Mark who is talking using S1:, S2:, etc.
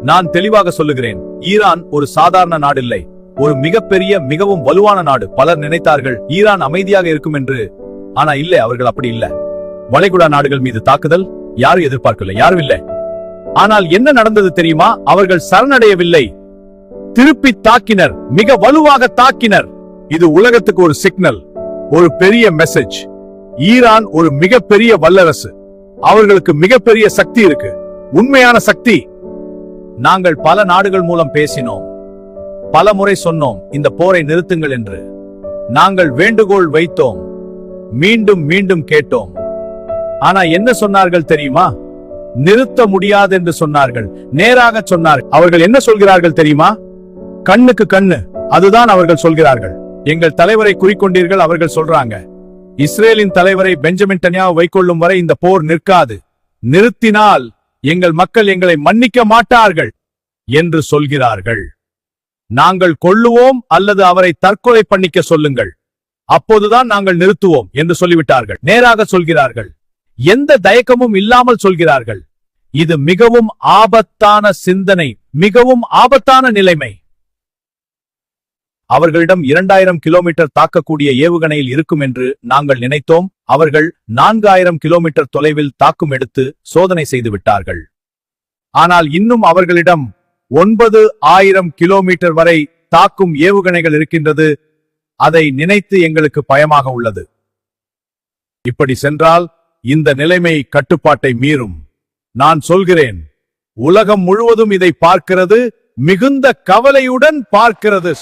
S1: நான் தெளிவாக சொல்லுகிறேன், ஈரான் ஒரு சாதாரண நாடில்லை, ஒரு மிகப்பெரிய மிகவும் வலுவான நாடு. பலர் நினைத்தார்கள் ஈரான் அமைதியாக இருக்கும் என்று. ஆனா இல்லை, அவர்கள் அப்படி இல்ல. வளைகுடா நாடுகள் மீது தாக்குதல் யாரும் எதிர்பார்க்கல, யாரும் இல்லை. ஆனால் என்ன நடந்தது தெரியுமா? அவர்கள் சரணடையவில்லை, திருப்பி தாக்கினர், மிக வலுவாக தாக்கினர். இது உலகத்துக்கு ஒரு சிக்னல், ஒரு பெரிய மெசேஜ். ஈரான் ஒரு மிகப்பெரிய வல்லரசு, அவர்களுக்கு மிகப்பெரிய சக்தி இருக்கு, உண்மையான சக்தி. நாங்கள் பல நாடுகள் மூலம் பேசினோம், பல முறை சொன்னோம் இந்த போரை நிறுத்துங்கள் என்று. நாங்கள் வேண்டுகோள் வைத்தோம், மீண்டும் மீண்டும் கேட்டோம். ஆனா என்ன சொன்னார்கள் தெரியுமா? நிறுத்த முடியாது என்று சொன்னார்கள், நேராக சொன்னார்கள். அவர்கள் என்ன சொல்கிறார்கள் தெரியுமா? கண்ணுக்கு கண்ணு, அதுதான் அவர்கள் சொல்கிறார்கள். எங்கள் தலைவரை குறிக்கொண்டீர்கள், அவர்கள் சொல்றாங்க. இஸ்ரேலின் தலைவரை பெஞ்சமின் நெதன்யாஹு வைக்கொள்ளும் வரை இந்த போர் நிற்காது, நிறுத்தினால் எங்கள் மக்கள் எங்களை மன்னிக்க மாட்டார்கள் என்று சொல்கிறார்கள். நாங்கள் கொல்லுவோம் அல்லது அவரை தற்கொலை பண்ணிக்க சொல்லுங்கள், அப்போதுதான் நாங்கள் நிறுத்துவோம் என்று சொல்லிவிட்டார்கள். நேராக சொல்கிறார்கள், எந்த தயக்கமும் இல்லாமல் சொல்கிறார்கள். இது மிகவும் ஆபத்தான சிந்தனை, மிகவும் ஆபத்தான நிலைமை. அவர்களிடம் 2000 கிலோமீட்டர் தாக்கக்கூடிய ஏவுகணையில் இருக்கும் என்று நாங்கள் நினைத்தோம். அவர்கள் 4000 கிலோமீட்டர் தொலைவில் தாக்கும் எடுத்து சோதனை செய்து விட்டார்கள். ஆனால் இன்னும் அவர்களிடம் 9000 கிலோமீட்டர் வரை தாக்கும் ஏவுகணைகள் இருக்கின்றது. அதை நினைத்து எங்களுக்கு பயமாக உள்ளது. இப்படி சென்றால் இந்த நிலைமை கட்டுப்பாட்டை மீறும். நான் சொல்கிறேன், உலகம் முழுவதும் இதை பார்க்கிறது, மிகுந்த கவலையுடன் பார்க்கிறது.